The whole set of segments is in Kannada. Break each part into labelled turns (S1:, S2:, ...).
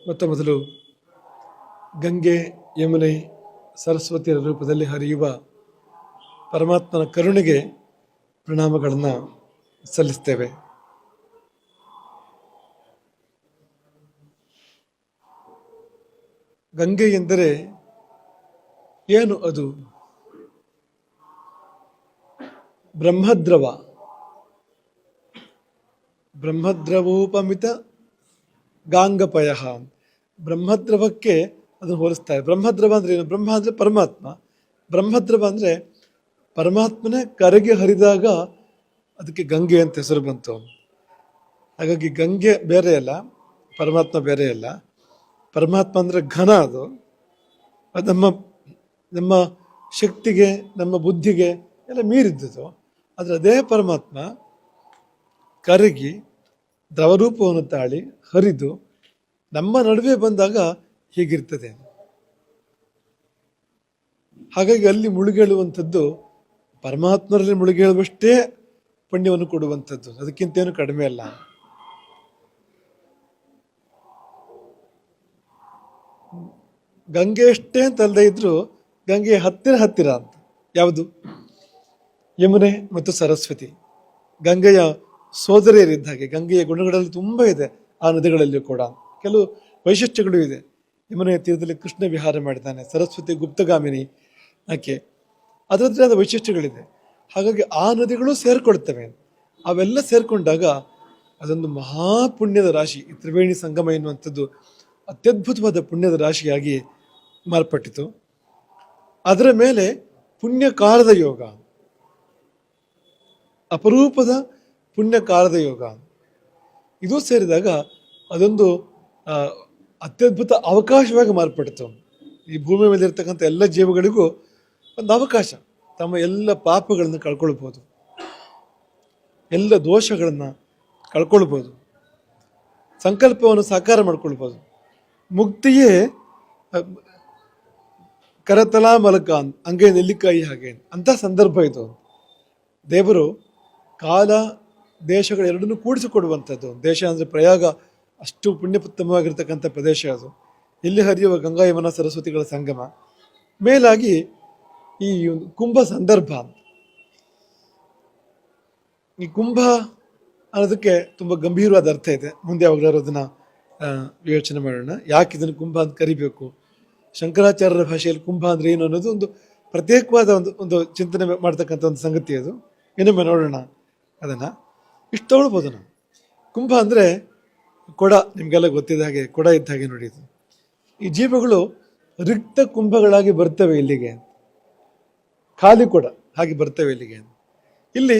S1: ಮೊದಲು ಗಂಗೆ, ಯಮುನೆ, ಸರಸ್ವತಿಯ ರೂಪದಲ್ಲಿ ಹರಿಯುವ ಪರಮಾತ್ಮನ ಕರುಣೆಗೆ ಪ್ರಣಾಮಗಳನ್ನು ಸಲ್ಲಿಸ್ತೇವೆ. ಗಂಗೆ ಎಂದರೆ ಏನು? ಅದು ಬ್ರಹ್ಮದ್ರವ, ಬ್ರಹ್ಮದ್ರವೋಪಮಿತ ಗಾಂಗಪಯ. ಬ್ರಹ್ಮದ್ರವಕ್ಕೆ ಅದನ್ನು ಹೋಲಿಸ್ತಾರೆ. ಬ್ರಹ್ಮದ್ರವ ಅಂದರೆ ಏನು? ಬ್ರಹ್ಮ ಅಂದರೆ ಪರಮಾತ್ಮ. ಬ್ರಹ್ಮದ್ರವ ಅಂದರೆ ಪರಮಾತ್ಮನೇ ಕರಗಿ ಹರಿದಾಗ ಅದಕ್ಕೆ ಗಂಗೆ ಅಂತ ಹೆಸರು ಬಂತು. ಹಾಗಾಗಿ ಗಂಗೆ ಬೇರೆ ಅಲ್ಲ, ಪರಮಾತ್ಮ ಬೇರೆ ಅಲ್ಲ. ಪರಮಾತ್ಮ ಅಂದರೆ ಘನ, ಅದು ನಮ್ಮ ಶಕ್ತಿಗೆ, ನಮ್ಮ ಬುದ್ಧಿಗೆ ಎಲ್ಲ ಮೀರಿದ್ದದು. ಆದರೆ ಅದೇ ಪರಮಾತ್ಮ ಕರಗಿ ದ್ರವರೂಪವನ್ನು ತಾಳಿ ಹರಿದು ನಮ್ಮ ನಡುವೆ ಬಂದಾಗ ಹೀಗಿರ್ತದೆ. ಹಾಗಾಗಿ ಅಲ್ಲಿ ಮುಳುಗೇಳುವಂಥದ್ದು ಪರಮಾತ್ಮರಲ್ಲಿ ಮುಳುಗೇಳುವಷ್ಟೇ ಪುಣ್ಯವನ್ನು ಕೊಡುವಂಥದ್ದು, ಅದಕ್ಕಿಂತೇನು ಕಡಿಮೆ ಅಲ್ಲ. ಗಂಗೆ ಅಷ್ಟೇ ಅಂತ ಅಲ್ಲದೆ ಇದ್ರು ಗಂಗೆ ಹತ್ತಿರ ಅಂತ ಯಾವುದು? ಯಮುನೆ ಮತ್ತು ಸರಸ್ವತಿ ಗಂಗೆಯ ಸೋದರಿಯರಿದ್ದ ಹಾಗೆ. ಗಂಗೆಯ ಗುಣಗಳಲ್ಲಿ ತುಂಬ ಇದೆ ಆ ನದಿಗಳಲ್ಲಿಯೂ ಕೂಡ. ಕೆಲವು ವೈಶಿಷ್ಟ್ಯಗಳು ಇದೆ. ಯಮುನೆಯ ತೀರದಲ್ಲಿ ಕೃಷ್ಣ ವಿಹಾರ ಮಾಡಿದ್ದಾನೆ, ಸರಸ್ವತಿ ಗುಪ್ತಗಾಮಿನಿ, ಆಕೆ ಅದರದ್ದೇ ಆದ ವೈಶಿಷ್ಟ್ಯಗಳಿದೆ. ಹಾಗಾಗಿ ಆ ನದಿಗಳು ಸೇರ್ಕೊಳ್ತವೆ. ಅವೆಲ್ಲ ಸೇರ್ಕೊಂಡಾಗ ಅದೊಂದು ಮಹಾಪುಣ್ಯದ ರಾಶಿ. ಈ ತ್ರಿವೇಣಿ ಸಂಗಮ ಎನ್ನುವಂಥದ್ದು ಅತ್ಯದ್ಭುತವಾದ ಪುಣ್ಯದ ರಾಶಿಯಾಗಿ ಮಾರ್ಪಟ್ಟಿತು. ಅದರ ಮೇಲೆ ಪುಣ್ಯಕಾಲದ ಯೋಗ, ಅಪರೂಪದ ಪುಣ್ಯಕಾಲದ ಯೋಗ, ಇದು ಸೇರಿದಾಗ ಅದೊಂದು ಅತ್ಯದ್ಭುತ ಅವಕಾಶವಾಗಿ ಮಾರ್ಪಟ್ಟಿತು. ಈ ಭೂಮಿ ಮೇಲಿರ್ತಕ್ಕಂಥ ಎಲ್ಲ ಜೀವಗಳಿಗೂ ಒಂದು ಅವಕಾಶ. ತಮ್ಮ ಎಲ್ಲ ಪಾಪಗಳನ್ನು ಕಳ್ಕೊಳ್ಬೋದು, ಎಲ್ಲ ದೋಷಗಳನ್ನು ಕಳ್ಕೊಳ್ಬೋದು, ಸಂಕಲ್ಪವನ್ನು ಸಾಕಾರ ಮಾಡ್ಕೊಳ್ಬೋದು. ಮುಕ್ತಿಯೇ ಕರತಲಾ ಮಲಕ, ಹಂಗೆ ನೆಲ್ಲಿಕಾಯಿ ಹಾಗೆ ಅಂತ ಸಂದರ್ಭ ಇದು. ದೇವರು ಕಾಲ ದೇಶಗಳೆರಡನ್ನೂ ಕೂಡಿಸಿಕೊಡುವಂಥದ್ದು. ದೇಶ ಅಂದರೆ ಪ್ರಯಾಗ, ಅಷ್ಟು ಪುಣ್ಯಪುತ್ತಮವಾಗಿರ್ತಕ್ಕಂಥ ಪ್ರದೇಶ ಅದು. ಇಲ್ಲಿ ಹರಿಯುವ ಗಂಗಾ ಯಮುನಾ ಸರಸ್ವತಿಗಳ ಸಂಗಮ. ಮೇಲಾಗಿ ಈ ಕುಂಭ ಸಂದರ್ಭ. ಈ ಕುಂಭ ಅನ್ನೋದಕ್ಕೆ ತುಂಬ ಗಂಭೀರವಾದ ಅರ್ಥ ಇದೆ. ಮುಂದೆ ಯಾವಾಗಲಾದ್ರು ಅದನ್ನು ಯೋಚನೆ ಮಾಡೋಣ. ಯಾಕೆ ಇದನ್ನು ಕುಂಭ ಅಂತ ಕರಿಬೇಕು? ಶಂಕರಾಚಾರ್ಯರ ಭಾಷೆಯಲ್ಲಿ ಕುಂಭ ಅಂದರೆ ಏನು ಅನ್ನೋದು ಒಂದು ಪ್ರತ್ಯೇಕವಾದ ಒಂದು ಚಿಂತನೆ ಮಾಡ್ತಕ್ಕಂಥ ಒಂದು ಸಂಗತಿ. ಅದು ಇನ್ನೊಮ್ಮೆ ನೋಡೋಣ ಅದನ್ನು. ಇಷ್ಟು ತಗೊಳ್ಬೋದು ನಾವು. ಕುಂಭ ಅಂದರೆ ಕೊಡ, ನಿಮಗೆಲ್ಲ ಗೊತ್ತಿದ್ದ ಹಾಗೆ ಕೊಡ ಇದ್ದ ಹಾಗೆ ನೋಡಿ. ಇದು ಈ ಜೀವಗಳು ರಿಕ್ತ ಕುಂಭಗಳಾಗಿ ಬರ್ತವೆ ಇಲ್ಲಿಗೆ, ಖಾಲಿ ಕೊಡ ಹಾಗೆ ಬರ್ತವೆ ಇಲ್ಲಿಗೆ. ಇಲ್ಲಿ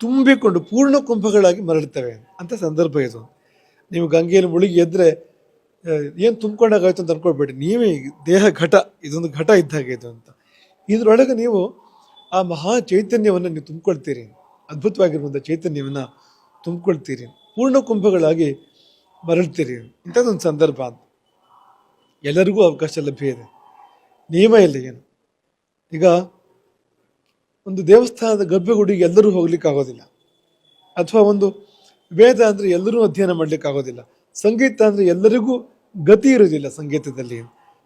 S1: ತುಂಬಿಕೊಂಡು ಪೂರ್ಣ ಕುಂಭಗಳಾಗಿ ಮರಳುತ್ತವೆ ಅಂತ ಸಂದರ್ಭ ಇದು. ನೀವು ಗಂಗೆಯಲ್ಲಿ ಮುಳುಗಿ ಎದ್ರೆ ಏನು ತುಂಬ್ಕೊಂಡಾಗಾಯ್ತು ಅಂತ ಅನ್ಕೊಳ್ಬೇಡಿ. ನೀವೇ ದೇಹ ಘಟ, ಇದೊಂದು ಘಟ ಇದ್ದ ಹಾಗೆ ಇದು ಅಂತ. ಇದರೊಳಗೆ ನೀವು ಆ ಮಹಾ ಚೈತನ್ಯವನ್ನು ನೀವು ತುಂಬಿಕೊಳ್ತೀರಿ, ಅದ್ಭುತವಾಗಿರುವಂಥ ಚೈತನ್ಯವನ್ನು ತುಂಬಿಕೊಳ್ತೀರಿ, ಪೂರ್ಣ ಕುಂಭಗಳಾಗಿ ಮರಳ್ತೀರಿ. ಇಂಥದ್ದೊಂದು ಸಂದರ್ಭ ಅಂತ. ಎಲ್ಲರಿಗೂ ಅವಕಾಶ ಲಭ್ಯ ಇದೆ, ನಿಯಮ ಇಲ್ಲ ಏನು. ಈಗ ಒಂದು ದೇವಸ್ಥಾನದ ಗರ್ಭಗುಡಿಗೆ ಎಲ್ಲರೂ ಹೋಗ್ಲಿಕ್ಕೆ ಆಗೋದಿಲ್ಲ, ಅಥವಾ ಒಂದು ವೇದ ಅಂದರೆ ಎಲ್ಲರೂ ಅಧ್ಯಯನ ಮಾಡ್ಲಿಕ್ಕೆ ಆಗೋದಿಲ್ಲ, ಸಂಗೀತ ಅಂದರೆ ಎಲ್ಲರಿಗೂ ಗತಿ ಇರೋದಿಲ್ಲ ಸಂಗೀತದಲ್ಲಿ,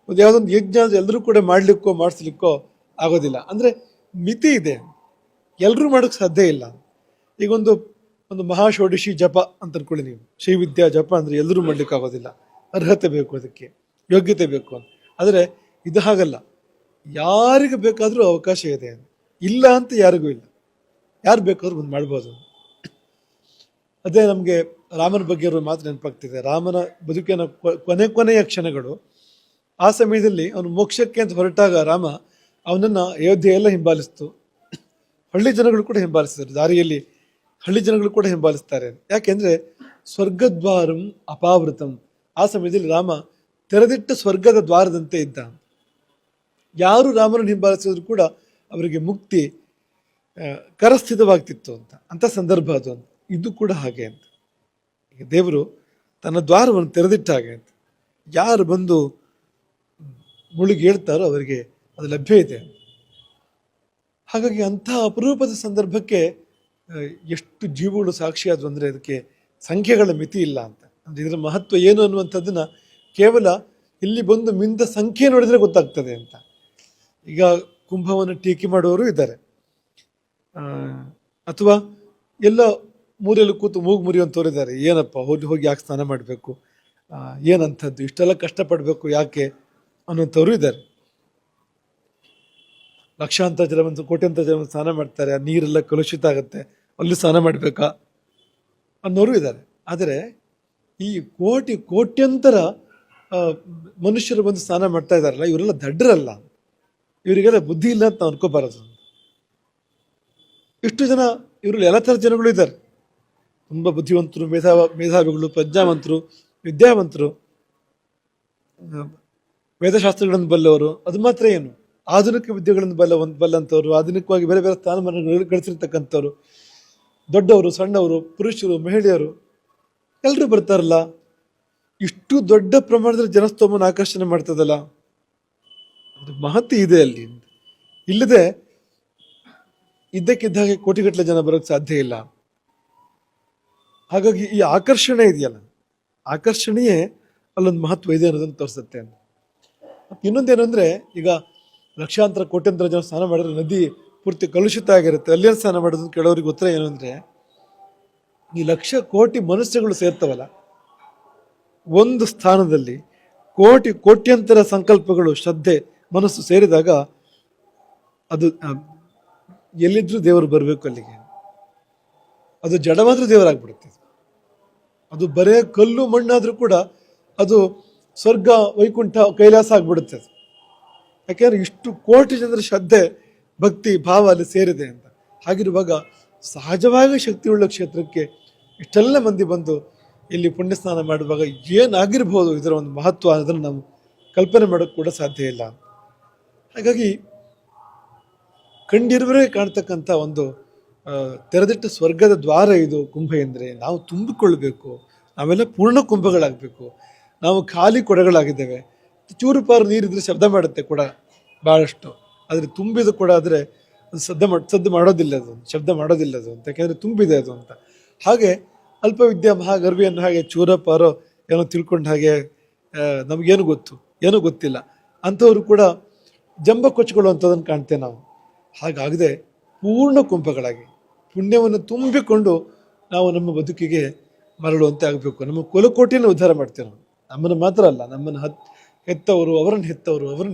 S1: ಒಂದು ಯಾವುದೊಂದು ಯಜ್ಞ ಅಂದರೆ ಎಲ್ಲರೂ ಕೂಡ ಮಾಡಲಿಕ್ಕೋ ಮಾಡಿಸ್ಲಿಕ್ಕೋ ಆಗೋದಿಲ್ಲ. ಅಂದರೆ ಮಿತಿ ಇದೆ, ಎಲ್ಲರೂ ಮಾಡೋಕ್ಕೆ ಸಾಧ್ಯ ಇಲ್ಲ. ಈಗ ಒಂದು ಮಹಾಷೋಡಶಿ ಜಪ ಅಂತ ಅನ್ಕೊಳ್ಳಿ ನೀವು, ಶ್ರೀವಿದ್ಯಾ ಜಪ ಅಂದರೆ ಎಲ್ಲರೂ ಮಾಡ್ಲಿಕ್ಕೆ ಆಗೋದಿಲ್ಲ, ಅರ್ಹತೆ ಬೇಕು, ಅದಕ್ಕೆ ಯೋಗ್ಯತೆ ಬೇಕು ಅಂತ. ಆದರೆ ಇದು ಹಾಗಲ್ಲ, ಯಾರಿಗೆ ಬೇಕಾದರೂ ಅವಕಾಶ ಇದೆ, ಇಲ್ಲ ಅಂತ ಯಾರಿಗೂ ಇಲ್ಲ, ಯಾರು ಬೇಕಾದ್ರೂ ಒಂದು ಮಾಡ್ಬೋದು. ಅದೇ ನಮಗೆ ರಾಮನ ಬಗ್ಗೆ ಇರೋ ಮಾತು ನೆನಪಾಗ್ತಿದೆ. ರಾಮನ ಬದುಕಿನ ಕೊನೆಯ ಕ್ಷಣಗಳು. ಆ ಸಮಯದಲ್ಲಿ ಅವನು ಮೋಕ್ಷಕ್ಕೆ ಅಂತ ಹೊರಟಾಗ ರಾಮ ಅವನನ್ನು ಅಯೋಧ್ಯೆ ಎಲ್ಲ ಹಿಂಬಾಲಿಸ್ತು, ಹಳ್ಳಿ ಜನಗಳು ಕೂಡ ಹಿಂಬಾಲಿಸಿದರು, ದಾರಿಯಲ್ಲಿ ಹಳ್ಳಿ ಜನಗಳು ಕೂಡ ಹಿಂಬಾಲಿಸ್ತಾರೆ. ಯಾಕೆಂದರೆ ಸ್ವರ್ಗದ್ವಾರಂ ಅಪಾವೃತಂ. ಆ ಸಮಯದಲ್ಲಿ ರಾಮ ತೆರೆದಿಟ್ಟ ಸ್ವರ್ಗದ ದ್ವಾರದಂತೆ ಇದ್ದ. ಯಾರು ರಾಮನನ್ನು ಹಿಂಬಾಲಿಸಿದ್ರು ಕೂಡ ಅವರಿಗೆ ಮುಕ್ತಿ ಕರಸ್ಥಿತವಾಗ್ತಿತ್ತು ಅಂತ ಸಂದರ್ಭ ಅದು ಅಂತ. ಇದು ಕೂಡ ಹಾಗೆ ಅಂತ. ಈಗ ದೇವರು ತನ್ನ ದ್ವಾರವನ್ನು ತೆರೆದಿಟ್ಟ ಹಾಗೆ ಅಂತ. ಯಾರು ಬಂದು ಮುಳುಗಿ ಹೇಳ್ತಾರೋ ಅವರಿಗೆ ಅದು ಲಭ್ಯ ಇದೆ. ಹಾಗಾಗಿ ಅಂಥ ಅಪರೂಪದ ಸಂದರ್ಭಕ್ಕೆ ಎಷ್ಟು ಜೀವಗಳು ಸಾಕ್ಷಿಯಾದವು ಅಂದರೆ ಅದಕ್ಕೆ ಸಂಖ್ಯೆಗಳ ಮಿತಿ ಇಲ್ಲ ಅಂತ. ಅಂದರೆ ಇದರ ಮಹತ್ವ ಏನು ಅನ್ನುವಂಥದ್ದನ್ನು ಕೇವಲ ಇಲ್ಲಿ ಬಂದು ಮಿಂದ ಸಂಖ್ಯೆ ನೋಡಿದರೆ ಗೊತ್ತಾಗ್ತದೆ ಅಂತ. ಈಗ ಕುಂಭವನ್ನು ಟೀಕೆ ಮಾಡುವವರು ಇದ್ದಾರೆ, ಅಥವಾ ಎಲ್ಲ ಮೂಲೆಯಲ್ಲಿ ಕೂತು ಮೂಗು ಮುರಿಯುವಂಥವ್ರು ಇದ್ದಾರೆ. ಏನಪ್ಪ ಹೋಗಿ ಹೋಗಿ ಯಾಕೆ ಸ್ನಾನ ಮಾಡಬೇಕು, ಏನಂಥದ್ದು ಇಷ್ಟೆಲ್ಲ ಕಷ್ಟಪಡಬೇಕು ಯಾಕೆ ಅನ್ನೋಂಥವ್ರು ಇದ್ದಾರೆ. ಲಕ್ಷಾಂತರ ಜನ ಬಂದು ಕೋಟ್ಯಾಂತರ ಜನ ಸ್ನಾನ ಮಾಡ್ತಾರೆ, ಆ ನೀರೆಲ್ಲ ಕಲುಷಿತ ಆಗುತ್ತೆ, ಅಲ್ಲಿ ಸ್ನಾನ ಮಾಡಬೇಕಾ ಅನ್ನೋರು ಇದ್ದಾರೆ. ಆದರೆ ಈ ಕೋಟ್ಯಂತರ ಮನುಷ್ಯರು ಬಂದು ಸ್ನಾನ ಮಾಡ್ತಾ ಇದ್ದಾರಲ್ಲ, ಇವರೆಲ್ಲ ದಡ್ಡರಲ್ಲ, ಇವರಿಗೆಲ್ಲ ಬುದ್ಧಿ ಇಲ್ಲ ಅಂತ ನಾವು ಅನ್ಕೋಬಾರದು. ಇಷ್ಟು ಜನ ಇವರಲ್ಲಿ ಎಲ್ಲ ಥರದ ಜನಗಳು ಇದ್ದಾರೆ. ತುಂಬ ಬುದ್ಧಿವಂತರು, ಮೇಧಾವಿಗಳು, ಪ್ರಜ್ಞಾವಂತರು, ವಿದ್ಯಾವಂತರು, ವೇದಶಾಸ್ತ್ರಗಳನ್ನು ಬಲ್ಲವರು. ಅದು ಮಾತ್ರ ಏನು, ಆಧುನಿಕ ವಿದ್ಯೆಗಳನ್ನು ಬಲ್ಲಂಥವ್ರು, ಆಧುನಿಕವಾಗಿ ಬೇರೆ ಬೇರೆ ಸ್ಥಾನಮಾನ ಗಳಿಸಿರ್ತಕ್ಕಂಥವ್ರು, ದೊಡ್ಡವರು, ಸಣ್ಣವರು, ಪುರುಷರು, ಮಹಿಳೆಯರು ಎಲ್ಲರೂ ಬರ್ತಾರಲ್ಲ. ಇಷ್ಟು ದೊಡ್ಡ ಪ್ರಮಾಣದಲ್ಲಿ ಜನಸ್ತೋಮನ ಆಕರ್ಷಣೆ ಮಾಡ್ತದಲ್ಲ, ಅದು ಮಹತ್ವ ಇದೆ ಅಲ್ಲಿ. ಇಲ್ಲದೆ ಇದ್ದಕ್ಕಿದ್ದಾಗೆ ಕೋಟಿಗಟ್ಟಲೆ ಜನ ಬರೋಕ್ಕೆ ಸಾಧ್ಯ ಇಲ್ಲ. ಹಾಗಾಗಿ ಈ ಆಕರ್ಷಣೆ ಇದೆಯಲ್ಲ, ಆಕರ್ಷಣೆಯೇ ಅಲ್ಲೊಂದು ಮಹತ್ವ ಇದೆ ಅನ್ನೋದನ್ನು ತೋರಿಸುತ್ತೆ. ಇನ್ನೊಂದೇನು ಅಂದರೆ, ಈಗ ಲಕ್ಷಾಂತರ ಕೋಟ್ಯಂತರ ಜನ ಸ್ನಾನ ಮಾಡಿದ್ರೆ ನದಿ ಪೂರ್ತಿ ಕಲುಷಿತ ಆಗಿರುತ್ತೆ, ಅಲ್ಲೇನು ಸ್ನಾನ ಮಾಡೋದು ಕೆಲವರಿಗೆ ಉತ್ತರ ಏನು ಅಂದರೆ, ಈ ಲಕ್ಷ ಕೋಟಿ ಮನುಷ್ಯಗಳು ಸೇರ್ತವಲ್ಲ ಒಂದು ಸ್ಥಾನದಲ್ಲಿ, ಕೋಟ್ಯಂತರ ಸಂಕಲ್ಪಗಳು, ಶ್ರದ್ಧೆ, ಮನಸ್ಸು ಸೇರಿದಾಗ ಅದು ಎಲ್ಲಿದ್ರೂ ದೇವರು ಬರಬೇಕು ಅಲ್ಲಿಗೆ. ಅದು ಜಡ ಮಾತ್ರ ದೇವರಾಗ್ಬಿಡುತ್ತೆ. ಅದು ಬರೇ ಕಲ್ಲು ಮಣ್ಣಾದರೂ ಕೂಡ ಅದು ಸ್ವರ್ಗ, ವೈಕುಂಠ, ಕೈಲಾಸ ಆಗ್ಬಿಡುತ್ತೆ ಅದು. ಯಾಕೆಂದ್ರೆ ಇಷ್ಟು ಕೋಟಿ ಜನರ ಶ್ರದ್ಧೆ, ಭಕ್ತಿ, ಭಾವ ಅಲ್ಲಿ ಸೇರಿದೆ ಅಂತ. ಹಾಗಿರುವಾಗ ಸಹಜವಾಗಿ ಶಕ್ತಿಯುಳ್ಳ ಕ್ಷೇತ್ರಕ್ಕೆ ಇಷ್ಟೆಲ್ಲ ಮಂದಿ ಬಂದು ಇಲ್ಲಿ ಪುಣ್ಯ ಸ್ನಾನ ಮಾಡುವಾಗ ಏನಾಗಿರ್ಬೋದು ಇದರ ಒಂದು ಮಹತ್ವ, ಅದನ್ನು ನಾವು ಕಲ್ಪನೆ ಮಾಡೋಕ್ಕೆ ಕೂಡ ಸಾಧ್ಯ ಇಲ್ಲ. ಹಾಗಾಗಿ ಕಂಡಿರುವರೇ ಕಾಣ್ತಕ್ಕಂಥ ಒಂದು ತೆರೆದಿಟ್ಟ ಸ್ವರ್ಗದ ದ್ವಾರ ಇದು ಕುಂಭ ಎಂದರೆ. ನಾವು ತುಂಬಿಕೊಳ್ಬೇಕು, ನಾವೆಲ್ಲ ಪೂರ್ಣ ಕುಂಭಗಳಾಗಬೇಕು. ನಾವು ಖಾಲಿ ಕೊಡಗಳಾಗಿದ್ದೇವೆ. ಚೂರು ಪಾರು ನೀರಿದ್ರೆ ಶಬ್ದ ಮಾಡುತ್ತೆ ಕೊಡ ಭಾಳಷ್ಟು, ಆದರೆ ತುಂಬಿದ ಕೊಡ ಆದರೆ ಅದು ಸದ್ದು ಮಾಡೋದಿಲ್ಲ, ಅದು ಶಬ್ದ ಮಾಡೋದಿಲ್ಲ ಅದು ಅಂತ, ಯಾಕೆಂದರೆ ತುಂಬಿದೆ ಅದು ಅಂತ. ಹಾಗೆ ಅಲ್ಪವಿದ್ಯಾ ಮಹಾಗರ್ವಿ ಅನ್ನೋ ಹಾಗೆ ಚೂರ ಪಾರೋ ಏನೋ ತಿಳ್ಕೊಂಡ ಹಾಗೆ ನಮಗೇನು ಗೊತ್ತು, ಏನೂ ಗೊತ್ತಿಲ್ಲ ಅಂಥವ್ರು ಕೂಡ ಜಂಬ ಕೊಚ್ಕೊಳ್ಳುವಂಥದ್ದನ್ನು ಕಾಣ್ತೇವೆ ನಾವು. ಹಾಗಾಗದೆ ಪೂರ್ಣ ಕುಂಭಗಳಾಗಿ ಪುಣ್ಯವನ್ನು ತುಂಬಿಕೊಂಡು ನಾವು ನಮ್ಮ ಬದುಕಿಗೆ ಮರಳುವಂತೆ ಆಗಬೇಕು. ನಮ್ಮ ಕುಲಕೋಟಿಯನ್ನು ಉದ್ಧಾರ ಮಾಡ್ತೇವೆ ನಾವು. ನಮ್ಮನ್ನು ಮಾತ್ರ ಅಲ್ಲ, ನಮ್ಮನ್ನು ಹೆತ್ತವರು, ಅವರನ್ನು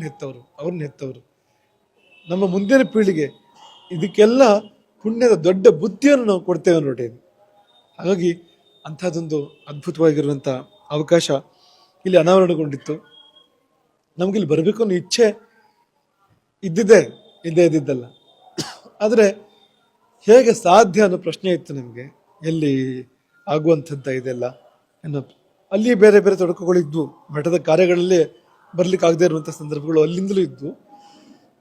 S1: ಹೆತ್ತವರು, ನಮ್ಮ ಮುಂದಿನ ಪೀಳಿಗೆ, ಇದಕ್ಕೆಲ್ಲ ಪುಣ್ಯದ ದೊಡ್ಡ ಬುದ್ಧಿಯನ್ನು ನಾವು ಕೊಡ್ತೇವೆ ನೋಡಿ. ಹಾಗಾಗಿ ಅಂಥದ್ದೊಂದು ಅದ್ಭುತವಾಗಿರುವಂಥ ಅವಕಾಶ ಇಲ್ಲಿ ಅನಾವರಣಗೊಂಡಿತ್ತು. ನಮಗಿಲ್ಲಿ ಬರಬೇಕು ಅನ್ನೋ ಇಚ್ಛೆ ಇದ್ದಿದ್ದಲ್ಲ. ಆದರೆ ಹೇಗೆ ಸಾಧ್ಯ ಅನ್ನೋ ಪ್ರಶ್ನೆ ಇತ್ತು ನಮಗೆ, ಎಲ್ಲಿ ಆಗುವಂಥದ್ದು ಇದೆಲ್ಲ ಅನ್ನೋ. ಅಲ್ಲಿ ಬೇರೆ ಬೇರೆ ತೊಡಕುಗಳಿದ್ವು, ಮಠದ ಕಾರ್ಯಗಳಲ್ಲಿ ಬರ್ಲಿಕ್ಕೆ ಆಗದೆ ಇರುವಂಥ ಸಂದರ್ಭಗಳು ಅಲ್ಲಿಂದಲೂ ಇದ್ವು.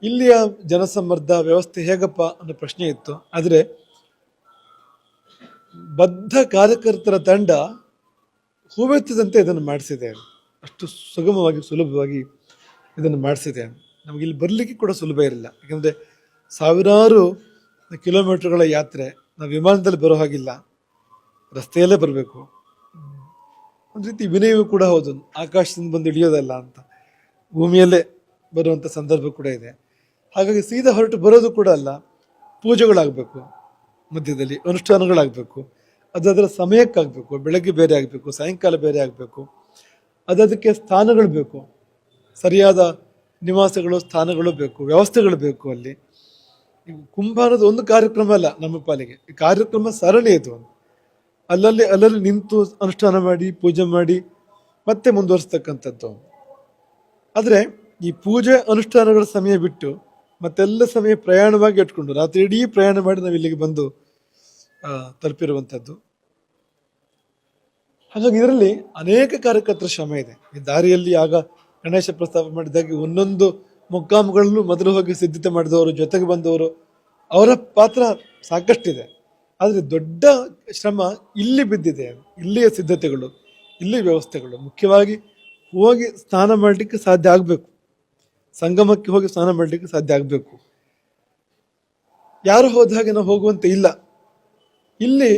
S1: ಇಲ್ಲಿಯ ಜನಸಮ್ಮರ್ದ ವ್ಯವಸ್ಥೆ ಹೇಗಪ್ಪ ಅನ್ನೋ ಪ್ರಶ್ನೆ ಇತ್ತು. ಆದರೆ ಬದ್ಧ ಕಾರ್ಯಕರ್ತರ ತಂಡ ಹೂವೆತ್ತದಂತೆ ಇದನ್ನು ಮಾಡಿಸಿದೆ. ಅಷ್ಟು ಸುಗಮವಾಗಿ, ಸುಲಭವಾಗಿ ಇದನ್ನು ಮಾಡಿಸಿದೆ. ನಮಗಿಲ್ಲಿ ಬರಲಿಕ್ಕೆ ಕೂಡ ಸುಲಭ ಇರಲಿಲ್ಲ, ಯಾಕಂದರೆ ಸಾವಿರಾರು ಕಿಲೋಮೀಟರ್ಗಳ ಯಾತ್ರೆ. ನಾವು ವಿಮಾನದಲ್ಲಿ ಬರೋ ಹಾಗಿಲ್ಲ, ರಸ್ತೆಯಲ್ಲೇ ಬರಬೇಕು. ಒಂದು ರೀತಿ ವಿನಯವೂ ಕೂಡ ಹೌದು, ಆಕಾಶದಿಂದ ಬಂದು ಹಿಡಿಯೋದಲ್ಲ ಅಂತ, ಭೂಮಿಯಲ್ಲೇ ಬರುವಂಥ ಸಂದರ್ಭ ಕೂಡ ಇದೆ. ಹಾಗಾಗಿ ಸೀದಾ ಹೊರಟು ಬರೋದು ಕೂಡ ಅಲ್ಲ, ಪೂಜೆಗಳಾಗಬೇಕು, ಮಧ್ಯದಲ್ಲಿ ಅನುಷ್ಠಾನಗಳಾಗಬೇಕು, ಅದರ ಸಮಯಕ್ಕಾಗಬೇಕು. ಬೆಳಗ್ಗೆ ಬೇರೆ ಆಗಬೇಕು, ಸಾಯಂಕಾಲ ಬೇರೆ ಆಗಬೇಕು, ಅದಕ್ಕೆ ಸ್ಥಾನಗಳು ಬೇಕು, ಸರಿಯಾದ ನಿವಾಸಗಳು, ಸ್ಥಾನಗಳು ಬೇಕು, ವ್ಯವಸ್ಥೆಗಳು ಬೇಕು. ಅಲ್ಲಿ ಕುಂಭ ಅನ್ನೋದು ಒಂದು ಕಾರ್ಯಕ್ರಮ ಅಲ್ಲ ನಮ್ಮ ಪಾಲಿಗೆ, ಈ ಕಾರ್ಯಕ್ರಮ ಸರಣಿ ಇದು. ಅಲ್ಲಲ್ಲಿ ನಿಂತು ಅನುಷ್ಠಾನ ಮಾಡಿ, ಪೂಜೆ ಮಾಡಿ ಮತ್ತೆ ಮುಂದುವರಿಸ್ತಕ್ಕಂಥದ್ದು. ಆದರೆ ಈ ಪೂಜೆ ಅನುಷ್ಠಾನಗಳ ಸಮಯ ಬಿಟ್ಟು ಮತ್ತೆಲ್ಲ ಸಮಯ ಪ್ರಯಾಣವಾಗಿ ಇಟ್ಕೊಂಡು ರಾತ್ರಿ ಇಡೀ ಪ್ರಯಾಣ ಮಾಡಿ ನಾವು ಇಲ್ಲಿಗೆ ಬಂದು ತಲುಪಿರುವಂಥದ್ದು. ಹಾಗಾಗಿ ಇದರಲ್ಲಿ ಅನೇಕ ಕಾರ್ಯಕರ್ತರ ಶ್ರಮ ಇದೆ. ಈ ದಾರಿಯಲ್ಲಿ ಆಗ ಗಣೇಶ ಪ್ರಸ್ತಾಪ ಮಾಡಿದಾಗ ಒಂದೊಂದು ಮೊಕ್ಕಾಮುಗಳಲ್ಲೂ ಮೊದಲು ಹೋಗಿ ಸಿದ್ಧತೆ ಮಾಡಿದವರು, ಜೊತೆಗೆ ಬಂದವರು, ಅವರ ಪಾತ್ರ ಸಾಕಷ್ಟಿದೆ. ಆದರೆ ದೊಡ್ಡ ಶ್ರಮ ಇಲ್ಲಿ ಬಿದ್ದಿದೆ. ಇಲ್ಲಿಯ ಸಿದ್ಧತೆಗಳು, ಇಲ್ಲಿ ವ್ಯವಸ್ಥೆಗಳು, ಮುಖ್ಯವಾಗಿ ಹೋಗಿ ಸ್ನಾನ ಮಾಡಲಿಕ್ಕೆ ಸಾಧ್ಯ ಆಗಬೇಕು, ಸಂಗಮಕ್ಕೆ ಹೋಗಿ ಸ್ನಾನ ಮಾಡಲಿಕ್ಕೆ ಸಾಧ್ಯ ಆಗಬೇಕು. ಯಾರು ಹೋದ ಹಾಗೆ ನಾವು ಹೋಗುವಂತೆ ಇಲ್ಲ. ಇಲ್ಲಿ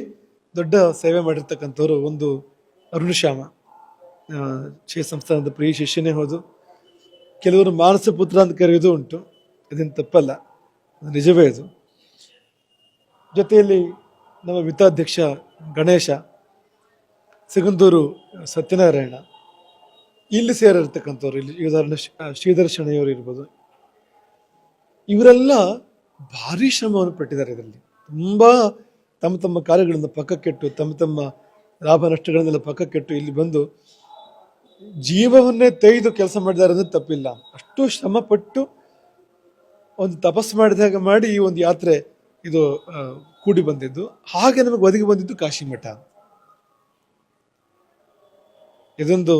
S1: ದೊಡ್ಡ ಸೇವೆ ಮಾಡಿರ್ತಕ್ಕಂಥವ್ರು ಒಂದು ಅರುಣಶ್ಯಾಮ, ಶ್ರೀ ಸಂಸ್ಥಾನದ ಪ್ರಿಯ ಶಿಷ್ಯನೇ ಹೌದು. ಕೆಲವರು ಮಾನಸ ಪುತ್ರ ಅಂತ ಕರೆಯೋದು ಉಂಟು, ಇದೇನು ತಪ್ಪಲ್ಲ, ನಿಜವೇ ಇದು. ಜೊತೆಯಲ್ಲಿ ನಮ್ಮ ವಿತ್ತಾಧ್ಯಕ್ಷ ಗಣೇಶ, ಸಿಗಂದೂರು ಸತ್ಯನಾರಾಯಣ, ಇಲ್ಲಿ ಸೇರಿರ್ತಕ್ಕಂಥವ್ರು, ಇಲ್ಲಿ ಉದಾಹರಣೆ ಶ್ರೀಧರ ಶೆಣೆಯವರು ಇರ್ಬೋದು. ಇವರೆಲ್ಲ ಭಾರಿ ಶ್ರಮವನ್ನು ಪಟ್ಟಿದ್ದಾರೆ. ಇದರಲ್ಲಿ ತುಂಬ ತಮ್ಮ ತಮ್ಮ ಕಾರ್ಯಗಳನ್ನು ಪಕ್ಕಕ್ಕಿಟ್ಟು, ತಮ್ಮ ತಮ್ಮ ಲಾಭ ನಷ್ಟಗಳನ್ನೆಲ್ಲ ಪಕ್ಕಕ್ಕಿಟ್ಟು ಇಲ್ಲಿ ಬಂದು ಜೀವವನ್ನೇ ತೆಗೆದು ಕೆಲಸ ಮಾಡಿದ್ದಾರೆ ಅಂದ್ರೆ ತಪ್ಪಿಲ್ಲ. ಅಷ್ಟು ಶ್ರಮ ಪಟ್ಟು ಒಂದು ತಪಸ್ಸು ಮಾಡಿದಾಗ ಮಾಡಿ ಈ ಒಂದು ಯಾತ್ರೆ ಇದು ಕೂಡಿ ಬಂದಿದ್ದು. ಹಾಗೆ ನಮಗೆ ಒದಗಿ ಬಂದಿದ್ದು ಕಾಶಿ ಮಠ. ಇದೊಂದು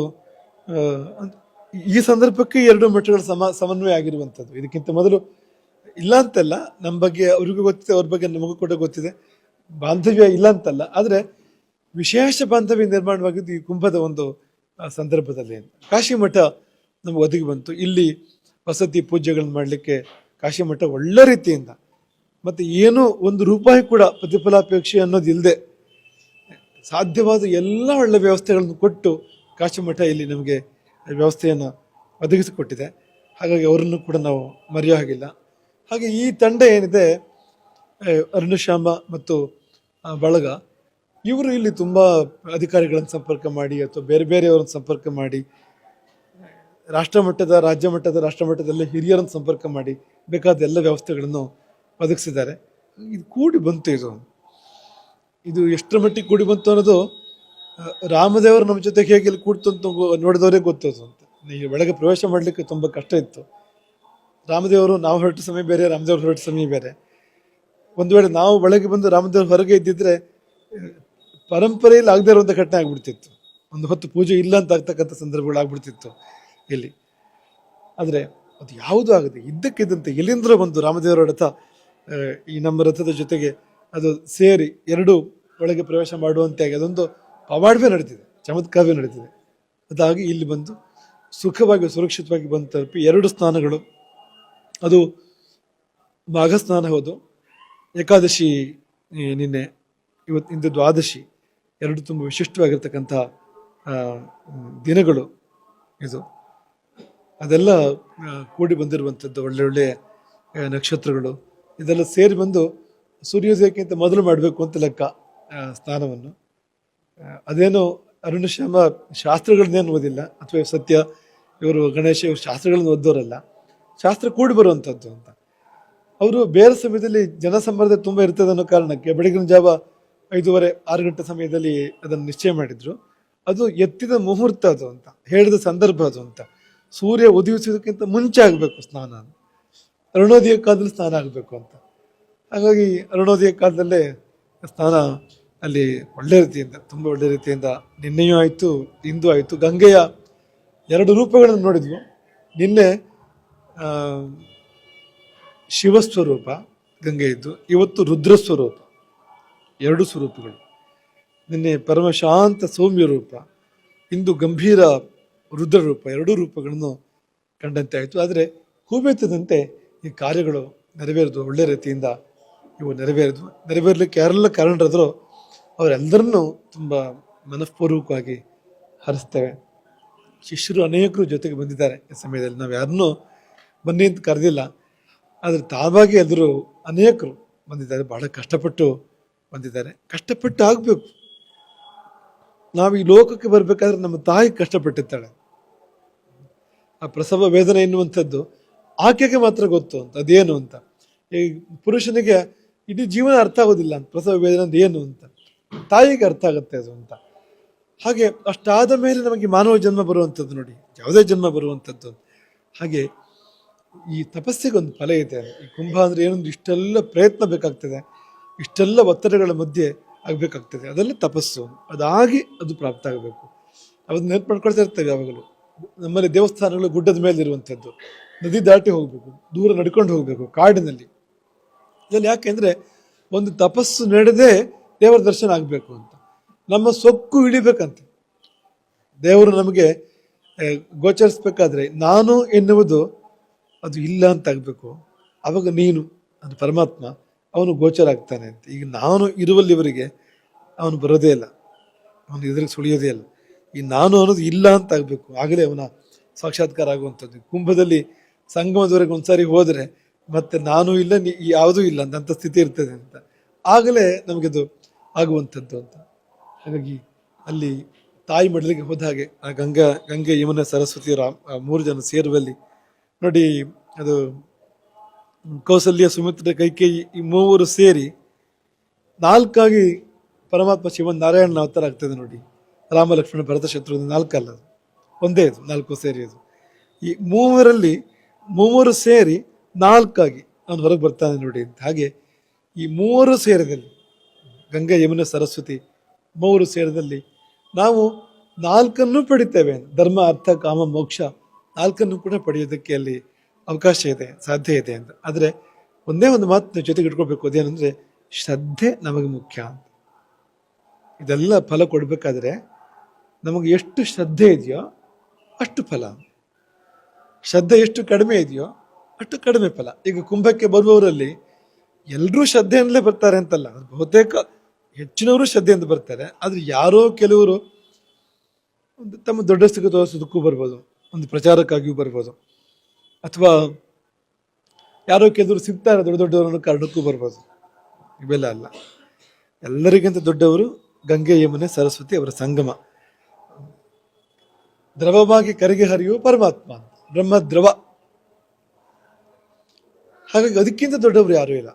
S1: ಈ ಸಂದರ್ಭಕ್ಕೆ ಎರಡು ಮಠಗಳ ಸಮನ್ವಯ ಆಗಿರುವಂಥದ್ದು. ಇದಕ್ಕಿಂತ ಮೊದಲು ಇಲ್ಲ ಅಂತಲ್ಲ, ನಮ್ಮ ಬಗ್ಗೆ ಅವ್ರಿಗೂ ಗೊತ್ತಿದೆ, ಅವ್ರ ಬಗ್ಗೆ ನಮಗೂ ಕೂಡ ಗೊತ್ತಿದೆ, ಬಾಂಧವ್ಯ ಇಲ್ಲ ಅಂತಲ್ಲ. ಆದರೆ ವಿಶೇಷ ಬಾಂಧವ್ಯ ನಿರ್ಮಾಣವಾಗಿದ್ದು ಈ ಕುಂಭದ ಒಂದು ಸಂದರ್ಭದಲ್ಲಿ. ಕಾಶಿ ಮಠ ನಮಗೆ ಒದಗಿ ಬಂತು. ಇಲ್ಲಿ ವಸತಿ ಪೂಜೆಗಳನ್ನು ಮಾಡಲಿಕ್ಕೆ ಕಾಶಿ ಮಠ ಒಳ್ಳೆ ರೀತಿಯಿಂದ, ಮತ್ತು ಏನೂ ಒಂದು ರೂಪಾಯಿ ಕೂಡ ಪ್ರತಿಫಲಾಪೇಕ್ಷೆ ಅನ್ನೋದು ಇಲ್ಲದೆ ಸಾಧ್ಯವಾದ ಎಲ್ಲ ಒಳ್ಳೆ ವ್ಯವಸ್ಥೆಗಳನ್ನು ಕೊಟ್ಟು ಕಾಶಿ ಮಠ ಇಲ್ಲಿ ನಮಗೆ ವ್ಯವಸ್ಥೆಯನ್ನು ಒದಗಿಸಿಕೊಟ್ಟಿದೆ. ಹಾಗಾಗಿ ಅವರನ್ನು ಕೂಡ ನಾವು ಮರೆಯೋ ಹಾಗಿಲ್ಲ. ಹಾಗೆ ಈ ತಂಡ ಏನಿದೆ, ಅರುಣಶ್ಯಾಮ ಮತ್ತು ಬಳಗ, ಇವರು ಇಲ್ಲಿ ತುಂಬ ಅಧಿಕಾರಿಗಳನ್ನು ಸಂಪರ್ಕ ಮಾಡಿ ಅಥವಾ ಬೇರೆ ಬೇರೆಯವರನ್ನು ಸಂಪರ್ಕ ಮಾಡಿ, ರಾಷ್ಟ್ರಮಟ್ಟದ, ರಾಜ್ಯ ಮಟ್ಟದ, ರಾಷ್ಟ್ರಮಟ್ಟದಲ್ಲೇ ಹಿರಿಯರನ್ನು ಸಂಪರ್ಕ ಮಾಡಿ ಬೇಕಾದ ಎಲ್ಲ ವ್ಯವಸ್ಥೆಗಳನ್ನು ಒದಗಿಸಿದ್ದಾರೆ. ಇದು ಕೂಡಿ ಬಂತು. ಇದು ಎಷ್ಟರ ಮಟ್ಟಿಗೆ ಕೂಡಿ ಬಂತು ಅನ್ನೋದು ರಾಮದೇವರು ನಮ್ಮ ಜೊತೆಗೆ ಹೇಗೆ ಇಲ್ಲಿ ಕೂಡ್ತು ಅಂತ ನೋಡಿದವರೇ ಗೊತ್ತದು ಅಂತ. ಈಗ ಒಳಗೆ ಪ್ರವೇಶ ಮಾಡಲಿಕ್ಕೆ ತುಂಬ ಕಷ್ಟ ಇತ್ತು. ರಾಮದೇವರು ನಾವು ಹೊರಟ ಸಮಯ ಬೇರೆ, ರಾಮದೇವರು ಹೊರಟ ಸಮಯ ಬೇರೆ. ಒಂದು ವೇಳೆ ನಾವು ಒಳಗೆ ಬಂದು ರಾಮದೇವ್ರ ಹೊರಗೆ ಇದ್ದಿದ್ರೆ ಪರಂಪರೆಯಲ್ಲಿ ಆಗದೇ ಇರುವಂಥ ಘಟನೆ ಆಗ್ಬಿಡ್ತಿತ್ತು. ಒಂದು ಹೊತ್ತು ಪೂಜೆ ಇಲ್ಲ ಅಂತ ಆಗ್ತಕ್ಕಂಥ ಸಂದರ್ಭಗಳು ಆಗ್ಬಿಡ್ತಿತ್ತು ಇಲ್ಲಿ. ಆದರೆ ಅದು ಯಾವುದೂ ಆಗದೆ ಇದ್ದಕ್ಕಿದ್ದಂತೆ ಎಲ್ಲಿಂದಲೂ ಬಂದು ರಾಮದೇವರ ರಥ ಈ ನಮ್ಮ ರಥದ ಜೊತೆಗೆ ಅದು ಸೇರಿ ಎರಡು ಒಳಗೆ ಪ್ರವೇಶ ಮಾಡುವಂತೆ ಆಗಿ ಅದೊಂದು ಪವಾಡವೇ ನಡೀತಿದೆ, ಚಮತ್ಕಾರವೇ ನಡೀತಿದೆ. ಅದಾಗಿ ಇಲ್ಲಿ ಬಂದು ಸುಖವಾಗಿ ಸುರಕ್ಷಿತವಾಗಿ ಬಂದು ತಲುಪಿ ಎರಡು ಸ್ನಾನಗಳು, ಅದು ಮಾಘ ಸ್ನಾನ ಹೌದು, ಏಕಾದಶಿ ನಿನ್ನೆ, ಇಂದು ದ್ವಾದಶಿ, ಎರಡು ತುಂಬ ವಿಶಿಷ್ಟವಾಗಿರ್ತಕ್ಕಂಥ ದಿನಗಳು ಇದು. ಅದೆಲ್ಲ ಕೂಡಿ ಬಂದಿರುವಂಥದ್ದು, ಒಳ್ಳೆ ನಕ್ಷತ್ರಗಳು ಇದೆಲ್ಲ ಸೇರಿ ಬಂದು ಸೂರ್ಯೋದಯಕ್ಕಿಂತ ಮೊದಲು ಮಾಡಬೇಕು ಅಂತ ಲೆಕ್ಕ ಸ್ನಾನವನ್ನು. ಅದೇನು ಅರುಣಶ್ಯಾಮ ಶಾಸ್ತ್ರಗಳನ್ನೇನು ಓದಿಲ್ಲ, ಅಥವಾ ಸತ್ಯ ಇವರು ಗಣೇಶ ಇವರು ಶಾಸ್ತ್ರಗಳನ್ನು ಓದೋರಲ್ಲ, ಶಾಸ್ತ್ರ ಕೂಡಿ ಬರುವಂಥದ್ದು ಅಂತ. ಅವರು ಬೇರೆ ಸಮಯದಲ್ಲಿ ಜನಸಂಬರ್ಧ ತುಂಬ ಇರ್ತದೆ ಅನ್ನೋ ಕಾರಣಕ್ಕೆ ಬೆಳಗಿನ ಜಾವ 5:30-6 ಗಂಟೆ ಸಮಯದಲ್ಲಿ ಅದನ್ನು ನಿಶ್ಚಯ ಮಾಡಿದ್ರು. ಅದು ಎತ್ತಿದ ಮುಹೂರ್ತ ಅದು ಅಂತ, ಹೇಳಿದ ಸಂದರ್ಭ ಅದು ಅಂತ. ಸೂರ್ಯ ಉದಯಿಸೋದಕ್ಕಿಂತ ಮುಂಚೆ ಆಗಬೇಕು ಸ್ನಾನ, ಅರುಣೋದಯ ಕಾಲದಲ್ಲಿ ಸ್ನಾನ ಆಗಬೇಕು ಅಂತ. ಹಾಗಾಗಿ ಅರುಣೋದಯ ಕಾಲದಲ್ಲೇ ಸ್ನಾನ ಅಲ್ಲಿ ಒಳ್ಳೆ ರೀತಿಯಿಂದ, ತುಂಬ ಒಳ್ಳೆ ರೀತಿಯಿಂದ ನಿನ್ನೆಯೂ ಆಯಿತು, ಇಂದು ಆಯಿತು. ಗಂಗೆಯ ಎರಡು ರೂಪಗಳನ್ನು ನೋಡಿದ್ವು. ನಿನ್ನೆ ಶಿವಸ್ವರೂಪ ಗಂಗೆ ಇದ್ದು, ಇವತ್ತು ರುದ್ರಸ್ವರೂಪ, ಎರಡು ಸ್ವರೂಪಗಳು. ನಿನ್ನೆ ಪರಮಶಾಂತ ಸೌಮ್ಯ ರೂಪ, ಇಂದು ಗಂಭೀರ ರುದ್ರ ರೂಪ, ಎರಡೂ ರೂಪಗಳನ್ನು ಕಂಡಂತೆ ಆಯಿತು. ಆದರೆ ಹೂಬೆತ್ತದಂತೆ ಈ ಕಾರ್ಯಗಳು ನೆರವೇರಿದ್ವು, ಒಳ್ಳೆ ರೀತಿಯಿಂದ ಇವು ನೆರವೇರಲಿಕ್ಕೆ ಯಾರೆಲ್ಲ ಕಾರಣರಾದರೂ ಅವರೆಲ್ಲರನ್ನೂ ತುಂಬ ಮನಃಪೂರ್ವಕವಾಗಿ ಹರಿಸ್ತೇವೆ. ಶಿಷ್ಯರು ಅನೇಕರು ಜೊತೆಗೆ ಬಂದಿದ್ದಾರೆ ಈ ಸಮಯದಲ್ಲಿ. ನಾವು ಯಾರನ್ನೂ ಬನ್ನಿ ಅಂತ ಕರೆದಿಲ್ಲ, ಆದರೆ ತಾವಾಗಿ ಎಲ್ಲರೂ ಅನೇಕರು ಬಂದಿದ್ದಾರೆ. ಬಹಳ ಕಷ್ಟಪಟ್ಟು ಬಂದಿದ್ದಾರೆ. ಕಷ್ಟಪಟ್ಟು ಆಗಬೇಕು. ನಾವು ಈ ಲೋಕಕ್ಕೆ ಬರಬೇಕಾದ್ರೆ ನಮ್ಮ ತಾಯಿ ಕಷ್ಟಪಟ್ಟಿರ್ತಾಳೆ. ಆ ಪ್ರಸವ ವೇದನೆ ಎನ್ನುವಂಥದ್ದು ಆಕೆಗೆ ಮಾತ್ರ ಗೊತ್ತು ಅಂತ, ಅದೇನು ಅಂತ. ಈ ಪುರುಷನಿಗೆ ಇಡೀ ಜೀವನ ಅರ್ಥ ಆಗೋದಿಲ್ಲ ಅಂತ, ಪ್ರಸವ ವೇದನೆ ಅಂತ ಏನು ಅಂತ. ತಾಯಿಗೆ ಅರ್ಥ ಆಗುತ್ತೆ ಅದು ಅಂತ. ಹಾಗೆ ಅಷ್ಟಾದ ಮೇಲೆ ನಮಗೆ ಮಾನವ ಜನ್ಮ ಬರುವಂಥದ್ದು ನೋಡಿ, ಯಾವುದೇ ಜನ್ಮ ಬರುವಂಥದ್ದು. ಹಾಗೆ ಈ ತಪಸ್ಸಿಗೆ ಒಂದು ಫಲ ಇದೆ. ಈ ಕುಂಭ ಅಂದರೆ ಏನೊಂದು ಇಷ್ಟೆಲ್ಲ ಪ್ರಯತ್ನ ಬೇಕಾಗ್ತದೆ, ಇಷ್ಟೆಲ್ಲ ಒತ್ತಡಗಳ ಮಧ್ಯೆ ಆಗಬೇಕಾಗ್ತದೆ. ಅದೆಲ್ಲ ತಪಸ್ಸು, ಅದಾಗಿ ಅದು ಪ್ರಾಪ್ತ ಆಗಬೇಕು. ಅದನ್ನ ನೆನಪು ಮಾಡ್ಕೊಳ್ತಾ ಇರ್ತೇವೆ ಯಾವಾಗಲೂ. ನಮ್ಮಲ್ಲಿ ದೇವಸ್ಥಾನಗಳು ಗುಡ್ಡದ ಮೇಲೆ ಇರುವಂಥದ್ದು, ನದಿ ದಾಟಿ ಹೋಗಬೇಕು, ದೂರ ನಡ್ಕೊಂಡು ಹೋಗಬೇಕು ಕಾಡಿನಲ್ಲಿ. ಇದರಲ್ಲಿ ಯಾಕೆಂದರೆ ಒಂದು ತಪಸ್ಸು ನಡೆದೇ ದೇವರ ದರ್ಶನ ಆಗಬೇಕು ಅಂತ. ನಮ್ಮ ಸೊಕ್ಕು ಇಳಿಬೇಕಂತೆ. ದೇವರು ನಮಗೆ ಗೋಚರಿಸ್ಬೇಕಾದ್ರೆ ನಾನು ಎನ್ನುವುದು ಅದು ಇಲ್ಲ ಅಂತ ಆಗಬೇಕು. ಆವಾಗ ನೀನು ಅದು ಪರಮಾತ್ಮ ಅವನು ಗೋಚರ ಆಗ್ತಾನೆ ಅಂತ. ಈಗ ನಾನು ಇರುವಲ್ಲಿವರೆಗೆ ಅವನು ಬರೋದೇ ಇಲ್ಲ, ಅವನು ಎದುರಿಗೆ ಸುಳಿಯೋದೇ ಇಲ್ಲ. ಈ ನಾನು ಅನ್ನೋದು ಇಲ್ಲ ಅಂತ ಆಗಬೇಕು, ಆಗಲೇ ಅವನ ಸಾಕ್ಷಾತ್ಕಾರ ಆಗುವಂಥದ್ದು. ಕುಂಭದಲ್ಲಿ ಸಂಗಮದವರೆಗೆ ಒಂದ್ಸಾರಿ ಹೋದರೆ ಮತ್ತೆ ನಾನು ಇಲ್ಲ, ಯಾವುದೂ ಇಲ್ಲ ಅಂತ ಸ್ಥಿತಿ ಇರ್ತದೆ ಅಂತ, ಆಗಲೇ ನಮಗಿದು ಆಗುವಂಥದ್ದು ಅಂತ. ಹಾಗಾಗಿ ಅಲ್ಲಿ ತಾಯಿ ಮಡಲಿಗೆ ಹೋದ ಹಾಗೆ ಆ ಗಂಗೆ ಯಮುನೆ ಸರಸ್ವತಿಯರ ಆ ಮೂರು ಜನ ಸೇರುವಲ್ಲಿ ನೋಡಿ, ಅದು ಕೌಸಲ್ಯ, ಸುಮಿತ್ರ, ಕೈಕೇಯಿ ಈ ಮೂವರು ಸೇರಿ ನಾಲ್ಕಾಗಿ ಪರಮಾತ್ಮ ಶಿವನ್ ನಾರಾಯಣನ ಅವತಾರ ಆಗ್ತದೆ ನೋಡಿ. ರಾಮ, ಲಕ್ಷ್ಮಣ, ಭರತ, ಶತ್ರುಘ್ನ ನಾಲ್ಕಲ್ಲ, ಅದು ಒಂದೇ, ಇದು ನಾಲ್ಕು ಸೇರಿ. ಅದು ಈ ಮೂವರಲ್ಲಿ ಮೂವರು ಸೇರಿ ನಾಲ್ಕಾಗಿ ಅವನು ಹೊರಗೆ ಬರ್ತಾನೆ ನೋಡಿ ಅಂತ. ಹಾಗೆ ಈ ಮೂವರು ಸೇರಿದಲ್ಲಿ, ಗಂಗೆ, ಯಮುನೆ, ಸರಸ್ವತಿ ಮೂವರು ಸೇರಿದಲ್ಲಿ ನಾವು ನಾಲ್ಕನ್ನು ಪಡಿತೇವೆ. ಧರ್ಮ, ಅರ್ಥ, ಕಾಮ, ಮೋಕ್ಷ ನಾಲ್ಕನ್ನು ಕೂಡ ಪಡೆಯೋದಕ್ಕೆ ಅಲ್ಲಿ ಅವಕಾಶ ಇದೆ, ಸಾಧ್ಯ ಇದೆ ಅಂತ. ಆದರೆ ಒಂದೇ ಒಂದು ಮಾತು ಜೊತೆಗೆ ಇಟ್ಕೊಳ್ಬೇಕು, ಅದೇನೆಂದರೆ ಶ್ರದ್ಧೆ ನಮಗೆ ಮುಖ್ಯ ಅಂತ. ಇದೆಲ್ಲ ಫಲ ಕೊಡಬೇಕಾದ್ರೆ ನಮಗೆ ಎಷ್ಟು ಶ್ರದ್ಧೆ ಇದೆಯೋ ಅಷ್ಟು ಫಲ, ಶ್ರದ್ಧೆ ಎಷ್ಟು ಕಡಿಮೆ ಇದೆಯೋ ಅಷ್ಟು ಕಡಿಮೆ ಫಲ. ಈಗ ಕುಂಭಕ್ಕೆ ಬರುವವರಲ್ಲಿ ಎಲ್ಲರೂ ಶ್ರದ್ಧೆಯಿಂದಲೇ ಬರ್ತಾರೆ ಅಂತಲ್ಲ, ಬಹುತೇಕ ಹೆಚ್ಚಿನವರು ಶ್ರದ್ಧೆಯಿಂದ ಬರ್ತಾರೆ. ಆದರೆ ಯಾರೋ ಕೆಲವರು ಒಂದು ತಮ್ಮ ದೊಡ್ಡಸ್ತಿಗೆ ತೋರಿಸೋದಕ್ಕೂ ಬರ್ಬೋದು, ಒಂದು ಪ್ರಚಾರಕ್ಕಾಗಿಯೂ ಬರ್ಬೋದು, ಅಥವಾ ಯಾರೋ ಕೆಲವರು ಸಿಗ್ತಾರೆ ದೊಡ್ಡ ದೊಡ್ಡವರನ್ನು ಕಾರಣಕ್ಕೂ ಬರ್ಬೋದು. ಇವೆಲ್ಲ ಅಲ್ಲ, ಎಲ್ಲರಿಗಿಂತ ದೊಡ್ಡವರು ಗಂಗೆ, ಯಮುನೆ, ಸರಸ್ವತಿ ಅವರ ಸಂಗಮ. ದ್ರವವಾಗಿ ಕರಗಿ ಹರಿಯುವ ಪರಮಾತ್ಮ, ಬ್ರಹ್ಮ ದ್ರವ. ಹಾಗಾಗಿ ಅದಕ್ಕಿಂತ ದೊಡ್ಡವರು ಯಾರೂ ಇಲ್ಲ.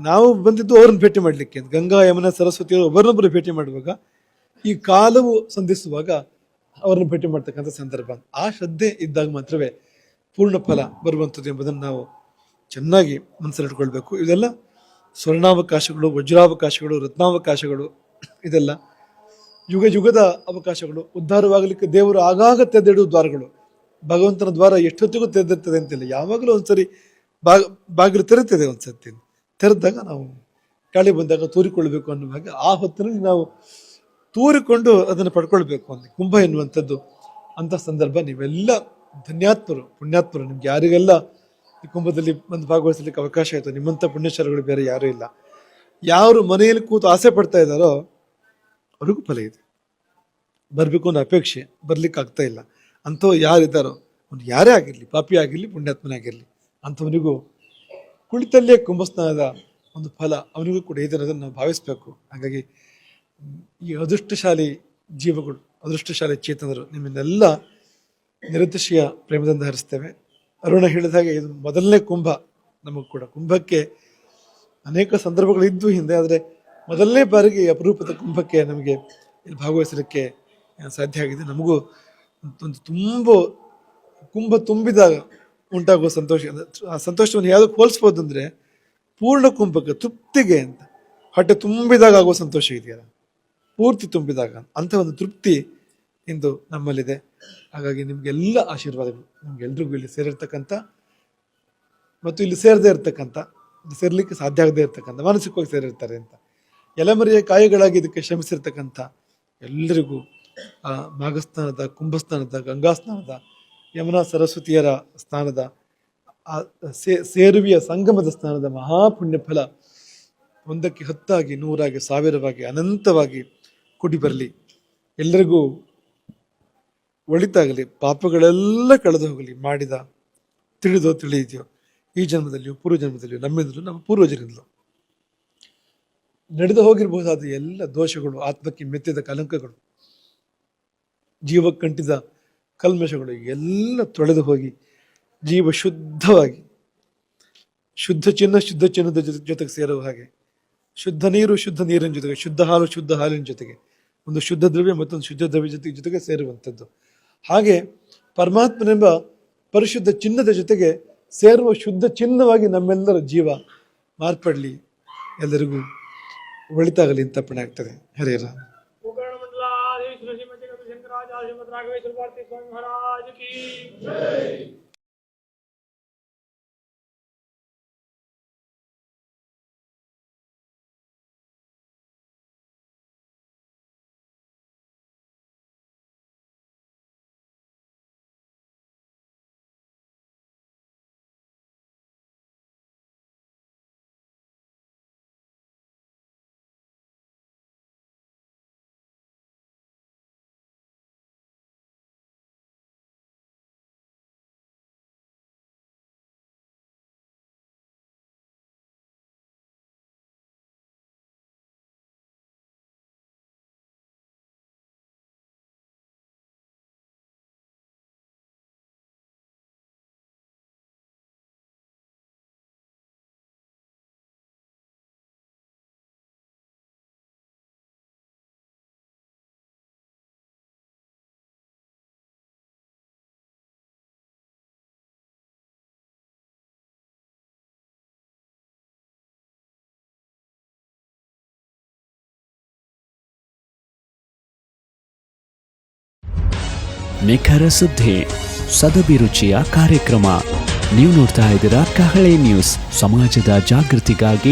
S1: ನಾವು ಬಂದಿದ್ದು ಅವ್ರನ್ನ ಭೇಟಿ ಮಾಡಲಿಕ್ಕೆ, ಗಂಗಾ, ಯಮುನಾ, ಸರಸ್ವತಿ ಒಬ್ಬರನ್ನೊಬ್ಬರು ಭೇಟಿ ಮಾಡುವಾಗ, ಈ ಕಾಲವು ಸಂಧಿಸುವಾಗ ಅವ್ರನ್ನ ಭೇಟಿ ಮಾಡ್ತಕ್ಕಂಥ ಸಂದರ್ಭ. ಆ ಶ್ರದ್ಧೆ ಇದ್ದಾಗ ಮಾತ್ರವೇ ಪೂರ್ಣ ಫಲ ಬರುವಂಥದ್ದು ಎಂಬುದನ್ನು ನಾವು ಚೆನ್ನಾಗಿ ಮನಸ್ಸಲ್ಲಿಟ್ಕೊಳ್ಬೇಕು. ಇದೆಲ್ಲ ಸ್ವರ್ಣಾವಕಾಶಗಳು, ವಜ್ರಾವಕಾಶಗಳು, ರತ್ನಾವಕಾಶಗಳು, ಇದೆಲ್ಲ ಯುಗ ಯುಗದ ಅವಕಾಶಗಳು. ಉದ್ಧಾರವಾಗಲಿಕ್ಕೆ ದೇವರು ಆಗಾಗ ತೆರೆದಿಡುವ ದ್ವಾರಗಳು. ಭಗವಂತನ ದ್ವಾರ ಎಷ್ಟೊತ್ತಿಗೂ ತೆರೆದಿರ್ತದೆ ಅಂತಿಲ್ಲ, ಯಾವಾಗಲೂ ಒಂದ್ಸರಿ ಬಾಗಿಲು ತೆರೆತದೆ. ಒಂದ್ಸತಿ ತೆರೆದಾಗ ನಾವು ಗಾಳಿ ಬಂದಾಗ ತೂರಿಕೊಳ್ಬೇಕು ಅನ್ನುವಾಗ ಆ ಹೊತ್ತಿನಲ್ಲಿ ನಾವು ತೂರಿಕೊಂಡು ಅದನ್ನು ಪಡ್ಕೊಳ್ಬೇಕು ಅಂತ. ಕುಂಭ ಎನ್ನುವಂಥದ್ದು ಅಂಥ ಸಂದರ್ಭ. ನೀವೆಲ್ಲ ಧನ್ಯಾತ್ಮರು, ಪುಣ್ಯಾತ್ಮರು. ನಿಮ್ಗೆ ಯಾರಿಗೆಲ್ಲ ಈ ಕುಂಭದಲ್ಲಿ ಒಂದು ಭಾಗವಹಿಸಲಿಕ್ಕೆ ಅವಕಾಶ ಆಯಿತು, ನಿಮ್ಮಂಥ ಪುಣ್ಯಶಾಲಿಗಳು ಬೇರೆ ಯಾರೂ ಇಲ್ಲ. ಯಾರು ಮನೆಯಲ್ಲಿ ಕೂತು ಆಸೆ ಪಡ್ತಾ ಇದ್ದಾರೋ ಅವ್ರಿಗೂ ಫಲ ಇದೆ. ಬರಬೇಕು ಅನ್ನೋ ಅಪೇಕ್ಷೆ, ಬರ್ಲಿಕ್ಕೆ ಆಗ್ತಾ ಇಲ್ಲ ಅಂಥವು ಯಾರಿದ್ದಾರೋ, ಅವ್ನು ಯಾರೇ ಆಗಿರಲಿ, ಪಾಪಿ ಆಗಿರಲಿ, ಪುಣ್ಯಾತ್ಮನೇ ಆಗಿರಲಿ, ಅಂಥವನಿಗೂ ಕುಳಿತಲ್ಲೇ ಕುಂಭಸ್ನಾನದ ಒಂದು ಫಲ ಅವನಿಗೂ ಕೂಡ ಇದೆ ಅನ್ನೋದನ್ನು ನಾವು ಭಾವಿಸ್ಬೇಕು. ಹಾಗಾಗಿ ಈ ಅದೃಷ್ಟಶಾಲಿ ಜೀವಗಳು, ಅದೃಷ್ಟಶಾಲಿ ಚೇತನರು, ನಿಮ್ಮನ್ನೆಲ್ಲ ನಿರತಿಶಯ ಪ್ರೇಮದಿಂದ ಹರಿಸ್ತೇವೆ. ಅರುಣ ಹೇಳಿದ ಹಾಗೆ ಇದು ಮೊದಲನೇ ಕುಂಭ ನಮಗೂ ಕೂಡ. ಕುಂಭಕ್ಕೆ ಅನೇಕ ಸಂದರ್ಭಗಳಿದ್ದು ಹಿಂದೆ, ಆದರೆ ಮೊದಲನೇ ಬಾರಿಗೆ ಅಪರೂಪದ ಕುಂಭಕ್ಕೆ ನಮಗೆ ಇಲ್ಲಿ ಭಾಗವಹಿಸಲಿಕ್ಕೆ ಸಾಧ್ಯ ಆಗಿದೆ. ನಮಗೂ ಒಂದು ಕುಂಭ ತುಂಬಿದಾಗ ಉಂಟಾಗುವ ಸಂತೋಷ, ಆ ಸಂತೋಷವನ್ನು ಯಾವುದಕ್ಕೆ ಹೋಲಿಸ್ಬೋದು ಅಂದರೆ ಪೂರ್ಣ ಕುಂಭಕ್ಕೆ, ತೃಪ್ತಿಗೆ ಅಂತ. ಹೊಟ್ಟೆ ತುಂಬಿದಾಗ ಆಗುವ ಸಂತೋಷ ಇದೆಯಲ್ಲ, ಪೂರ್ತಿ ತುಂಬಿದಾಗ, ಅಂಥ ಒಂದು ತೃಪ್ತಿ ಇಂದು ನಮ್ಮಲ್ಲಿದೆ. ಹಾಗಾಗಿ ನಿಮಗೆಲ್ಲ ಆಶೀರ್ವಾದಗಳು. ನಿಮ್ಗೆಲ್ರಿಗೂ ಇಲ್ಲಿ ಸೇರಿರ್ತಕ್ಕಂಥ ಮತ್ತು ಇಲ್ಲಿ ಸೇರದೇ ಇರ್ತಕ್ಕಂಥ, ಸೇರ್ಲಿಕ್ಕೆ ಸಾಧ್ಯ ಆಗದೆ ಇರ್ತಕ್ಕಂಥ, ಮಾನಸಿಕವಾಗಿ ಸೇರಿರ್ತಾರೆ ಅಂತ ಎಲೆಮರೆಯ ಕಾಯಿಗಳಾಗಿ ಇದಕ್ಕೆ ಶ್ರಮಿಸಿರ್ತಕ್ಕಂಥ ಎಲ್ಲರಿಗೂ ಆ ಮಾಘಸ್ನಾನದ, ಕುಂಭಸ್ನಾನದ, ಗಂಗಾಸ್ನಾನದ, ಯಮುನಾ ಸರಸ್ವತಿಯರ ಸ್ನಾನದ, ಆ ಸೇರುವಿಯ ಸಂಗಮದ ಸ್ನಾನದ ಮಹಾಪುಣ್ಯ ಫಲ ಒಂದಕ್ಕೆ 10 ಆಗಿ, 100 ಆಗಿ, 1000ವಾಗಿ, ಅನಂತವಾಗಿ ಕೂಡಿ ಬರಲಿ. ಎಲ್ಲರಿಗೂ ಒಳಿತಾಗಲಿ, ಪಾಪಗಳೆಲ್ಲ ಕಳೆದು ಹೋಗಲಿ. ಮಾಡಿದ ತಿಳಿದೋ ತಿಳಿದೆಯೋ ಈ ಜನ್ಮದಲ್ಲಿಯೂ ಪೂರ್ವ ಜನ್ಮದಲ್ಲಿಯೂ, ನಮ್ಮಿಂದಲೂ ನಮ್ಮ ಪೂರ್ವಜರಿಂದಲೂ ನಡೆದು ಹೋಗಿರಬಹುದಾದ ಎಲ್ಲ ದೋಷಗಳು, ಆತ್ಮಕ್ಕೆ ಮೆತ್ತಿದ ಕಲಂಕಗಳು, ಜೀವಕ್ಕಂಟಿದ ಕಲ್ಮಶಗಳು ಎಲ್ಲ ತೊಳೆದು ಹೋಗಿ ಜೀವ ಶುದ್ಧವಾಗಿ, ಶುದ್ಧ ಚಿನ್ನದ ಜೊತೆಗೆ ಸೇರುವ ಹಾಗೆ, ಶುದ್ಧ ನೀರು ಶುದ್ಧ ನೀರಿನ ಜೊತೆಗೆ, ಶುದ್ಧ ಹಾಲು ಶುದ್ಧ ಹಾಲಿನ ಜೊತೆಗೆ, ಒಂದು ಶುದ್ಧ ದ್ರವ್ಯ ಮತ್ತೊಂದು ಶುದ್ಧ ದ್ರವ್ಯ ಜೊತೆಗೆ ಸೇರುವಂಥದ್ದು. ಹಾಗೆ ಪರಮಾತ್ಮನೆಂಬ ಪರಿಶುದ್ಧ ಚಿನ್ನದ ಜೊತೆಗೆ ಸೇರುವ ಶುದ್ಧ ಚಿನ್ನವಾಗಿ ನಮ್ಮೆಲ್ಲರ ಜೀವ ಮಾರ್ಪಡಲಿ. ಎಲ್ಲರಿಗೂ ಒಳಿತಾಗಲಿ ಅಂತ ಅರ್ಪಣೆ ಆಗ್ತದೆ. ಹರೇ ರಾಮ.
S2: महाराज की
S3: ನಿಖರ ಸುದ್ದಿ, ಸದಭಿರುಚಿಯ ಕಾರ್ಯಕ್ರಮ. ನೀವು ನೋಡ್ತಾ ಇದ್ದೀರಾ ಕಹಳೆ ನ್ಯೂಸ್, ಸಮಾಜದ ಜಾಗೃತಿಗಾಗಿ